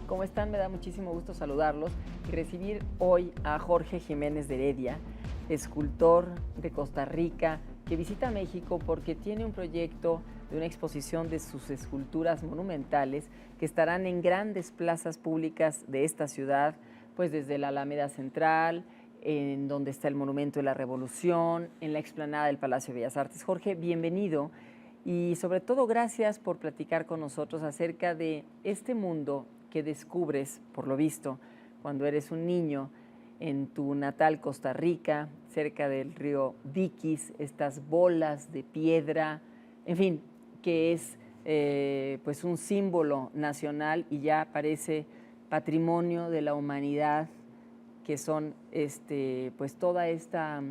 ¿Cómo están? Me da muchísimo gusto saludarlos y recibir hoy a Jorge Jiménez de Heredia, escultor de Costa Rica, que visita México porque tiene un proyecto de una exposición de sus esculturas monumentales que estarán en grandes plazas públicas de esta ciudad, pues desde la Alameda Central, en donde está el Monumento de la Revolución, en la explanada del Palacio de Bellas Artes. Jorge, bienvenido y sobre todo gracias por platicar con nosotros acerca de este mundo que descubres, por lo visto, cuando eres un niño en tu natal Costa Rica, cerca del río Diquis, estas bolas de piedra, en fin, que es pues un símbolo nacional y ya parece patrimonio de la humanidad, que son pues toda esta,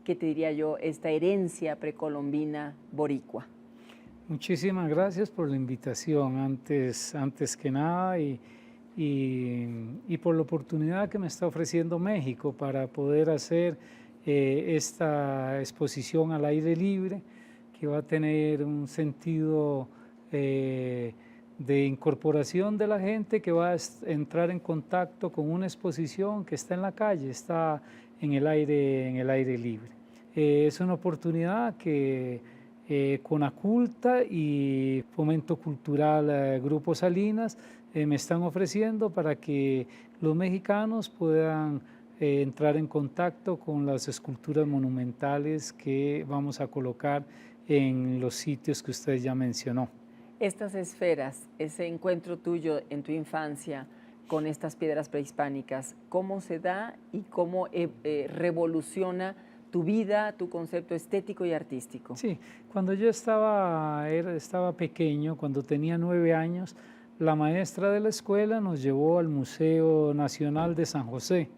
¿qué te diría yo?, esta herencia precolombina boricua. Muchísimas gracias por la invitación, antes que nada, y por la oportunidad que me está ofreciendo México para poder hacer esta exposición al aire libre, que va a tener un sentido de incorporación de la gente, que va a entrar en contacto con una exposición que está en la calle, está en el aire libre. Es una oportunidad que Conaculta y Fomento Cultural Grupo Salinas me están ofreciendo para que los mexicanos puedan entrar en contacto con las esculturas monumentales que vamos a colocar en los sitios que usted ya mencionó. Estas esferas, ese encuentro tuyo en tu infancia con estas piedras prehispánicas, ¿cómo se da y cómo revoluciona tu vida, tu concepto estético y artístico? Sí, cuando yo estaba pequeño, cuando tenía 9 años, la maestra de la escuela nos llevó al Museo Nacional de San José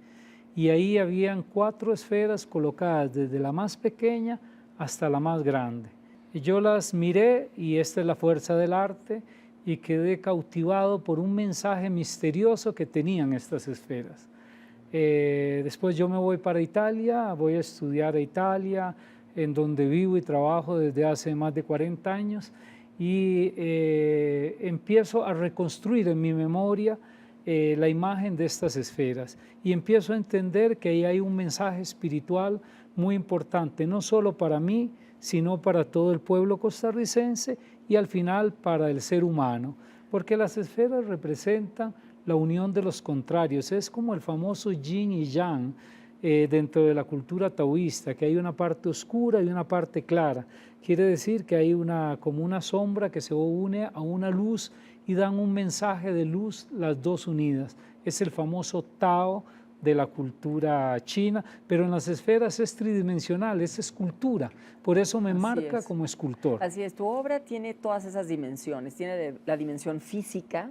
y ahí habían 4 esferas colocadas desde la más pequeña hasta la más grande. Y yo las miré y esta es la fuerza del arte y quedé cautivado por un mensaje misterioso que tenían estas esferas. Después yo me voy para Italia, voy a estudiar a Italia, en donde vivo y trabajo desde hace más de 40 años y empiezo a reconstruir en mi memoria la imagen de estas esferas y empiezo a entender que ahí hay un mensaje espiritual muy importante, no solo para mí, sino para todo el pueblo costarricense y al final para el ser humano, porque las esferas representan la unión de los contrarios, es como el famoso yin y yang dentro de la cultura taoísta, que hay una parte oscura y una parte clara. Quiere decir que hay como una sombra que se une a una luz y dan un mensaje de luz las dos unidas. Es el famoso Tao de la cultura china, pero en las esferas es tridimensional, es escultura, por eso me marca como escultor. Así es, tu obra tiene todas esas dimensiones, tiene la dimensión física,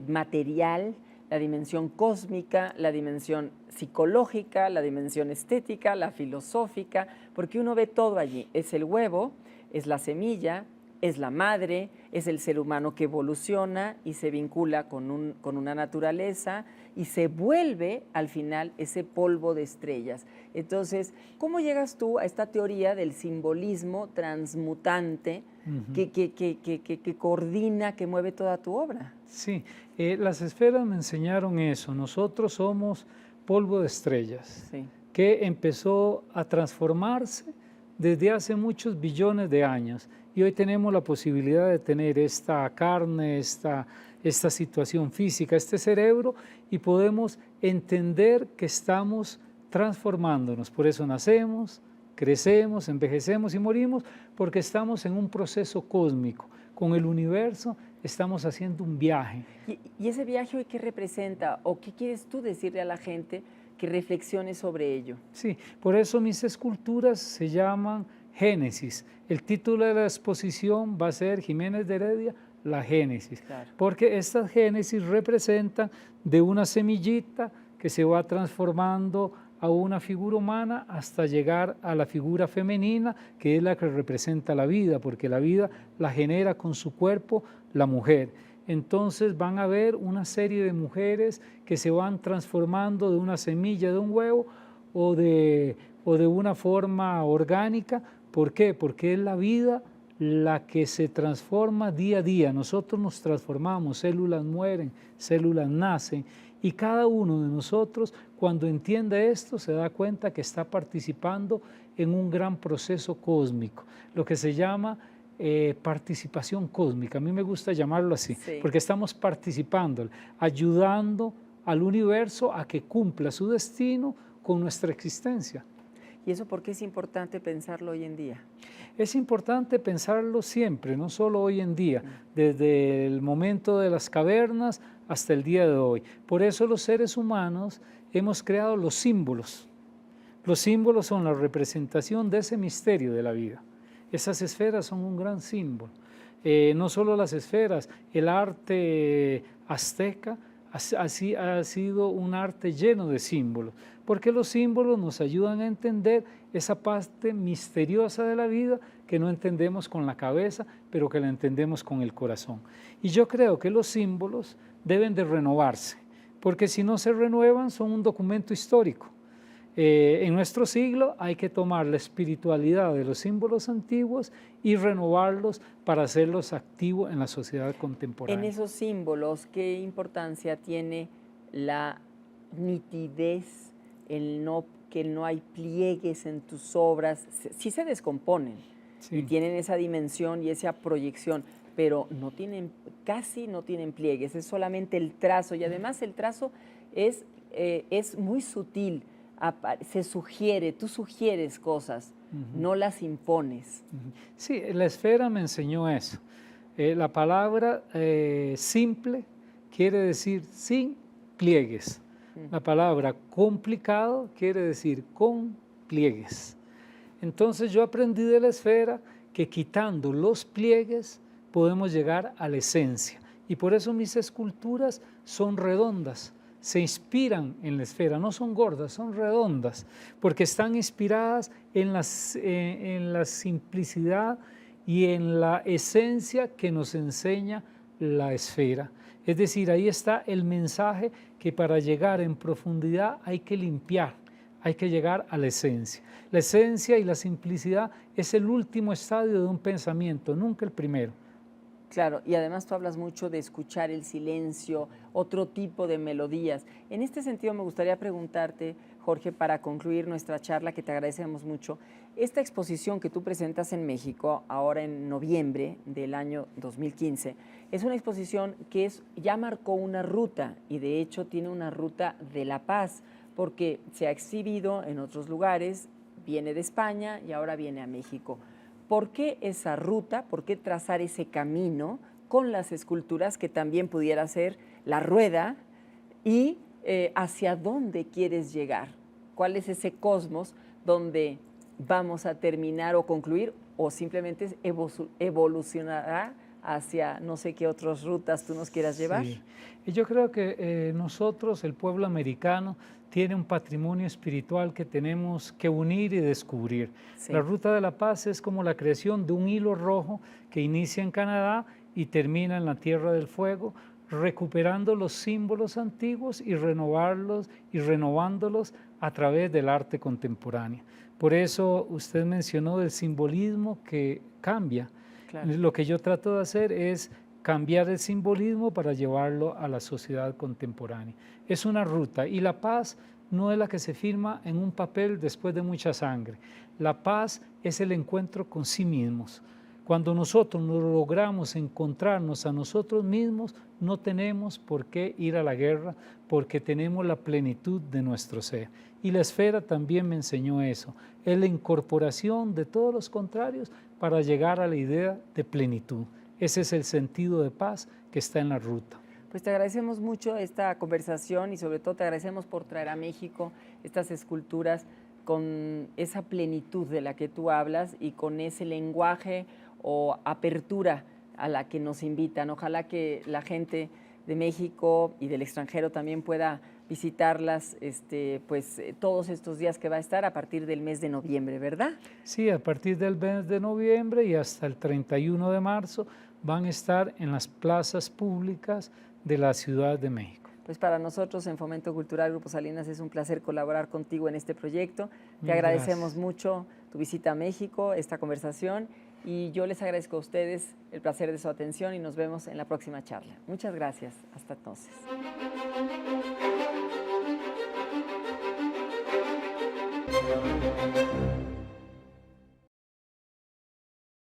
material, la dimensión cósmica, la dimensión psicológica, la dimensión estética, la filosófica, porque uno ve todo allí. Es el huevo, es la semilla, es la madre, es el ser humano que evoluciona y se vincula con una naturaleza y se vuelve al final ese polvo de estrellas. Entonces, ¿cómo llegas tú a esta teoría del simbolismo transmutante que coordina, que mueve toda tu obra? Sí, las esferas me enseñaron eso. Nosotros somos polvo de estrellas, sí, que empezó a transformarse desde hace muchos billones de años. Y hoy tenemos la posibilidad de tener esta carne, esta situación física, este cerebro, y podemos entender que estamos transformándonos. Por eso nacemos, crecemos, envejecemos y morimos, porque estamos en un proceso cósmico. Con el universo estamos haciendo un viaje. ¿Y ese viaje hoy qué representa? ¿O qué quieres tú decirle a la gente que reflexione sobre ello? Sí, por eso mis esculturas se llaman Génesis. El título de la exposición va a ser Jiménez de Heredia, la Génesis, claro, porque estas Génesis representan de una semillita que se va transformando a una figura humana hasta llegar a la figura femenina, que es la que representa la vida, porque la vida la genera con su cuerpo la mujer. entonces van a ver una serie de mujeres que se van transformando de una semilla de un huevo o de una forma orgánica. ¿Por qué? Porque es la vida la que se transforma día a día. Nosotros nos transformamos, células mueren, células nacen, y cada uno de nosotros, cuando entiende esto, se da cuenta que está participando en un gran proceso cósmico, lo que se llama participación cósmica. A mí me gusta llamarlo así, Sí. porque estamos participando, ayudando al universo a que cumpla su destino con nuestra existencia. ¿Y eso por qué es importante pensarlo hoy en día? Es importante pensarlo siempre, no solo hoy en día, desde el momento de las cavernas hasta el día de hoy. Por eso los seres humanos hemos creado los símbolos. Los símbolos son la representación de ese misterio de la vida. Esas esferas son un gran símbolo. No solo las esferas, el arte azteca ha sido un arte lleno de símbolos, porque los símbolos nos ayudan a entender esa parte misteriosa de la vida que no entendemos con la cabeza, pero que la entendemos con el corazón. Y yo creo que los símbolos deben de renovarse, porque si no se renuevan son un documento histórico. En nuestro siglo hay que tomar la espiritualidad de los símbolos antiguos y renovarlos para hacerlos activos en la sociedad contemporánea. En esos símbolos, ¿qué importancia tiene la nitidez, que no hay pliegues en tus obras? Sí se descomponen, sí, y tienen esa dimensión y esa proyección, pero casi no tienen pliegues, es solamente el trazo, y además el trazo es muy sutil. Se sugiere, tú sugieres cosas, no las impones. Sí, la esfera me enseñó eso. La palabra simple quiere decir sin pliegues. La palabra complicado quiere decir con pliegues. Entonces yo aprendí de la esfera que quitando los pliegues podemos llegar a la esencia. Y por eso mis esculturas son redondas. Se inspiran en la esfera, no son gordas, son redondas, porque están inspiradas en la simplicidad y en la esencia que nos enseña la esfera. Es decir, ahí está el mensaje que para llegar en profundidad hay que limpiar, hay que llegar a la esencia. La esencia y la simplicidad es el último estadio de un pensamiento, nunca el primero. Claro, y además tú hablas mucho de escuchar el silencio, otro tipo de melodías. En este sentido me gustaría preguntarte, Jorge, para concluir nuestra charla, que te agradecemos mucho, esta exposición que tú presentas en México, ahora en noviembre del año 2015, es una exposición que ya marcó una ruta, y de hecho tiene una ruta de la paz, porque se ha exhibido en otros lugares, viene de España y ahora viene a México. ¿Por qué esa ruta? ¿Por qué trazar ese camino con las esculturas que también pudiera ser la rueda? ¿Y hacia dónde quieres llegar? ¿Cuál es ese cosmos donde vamos a terminar o concluir, o simplemente evolucionará hacia no sé qué otras rutas tú nos quieras llevar? Sí. Y yo creo que nosotros, el pueblo americano, tiene un patrimonio espiritual que tenemos que unir y descubrir. Sí. La Ruta de la Paz es como la creación de un hilo rojo que inicia en Canadá y termina en la Tierra del Fuego, recuperando los símbolos antiguos y renovarlos y renovándolos a través del arte contemporáneo. Por eso usted mencionó el simbolismo que cambia. Claro. Lo que yo trato de hacer es cambiar el simbolismo para llevarlo a la sociedad contemporánea. Es una ruta, y la paz no es la que se firma en un papel después de mucha sangre. La paz es el encuentro con sí mismos. Cuando nosotros nos logramos encontrarnos a nosotros mismos, no tenemos por qué ir a la guerra, porque tenemos la plenitud de nuestro ser. Y la esfera también me enseñó eso, es la incorporación de todos los contrarios para llegar a la idea de plenitud. Ese es el sentido de paz que está en la ruta. Pues te agradecemos mucho esta conversación y sobre todo te agradecemos por traer a México estas esculturas con esa plenitud de la que tú hablas y con ese lenguaje o apertura a la que nos invitan. Ojalá que la gente de México y del extranjero también pueda visitarlas todos estos días que va a estar a partir del mes de noviembre, ¿verdad? Sí, a partir del mes de noviembre y hasta el 31 de marzo van a estar en las plazas públicas de la Ciudad de México. Pues para nosotros en Fomento Cultural Grupo Salinas es un placer colaborar contigo en este proyecto. Te agradecemos mucho tu visita a México, esta conversación, y yo les agradezco a ustedes el placer de su atención y nos vemos en la próxima charla. Muchas gracias. Hasta entonces.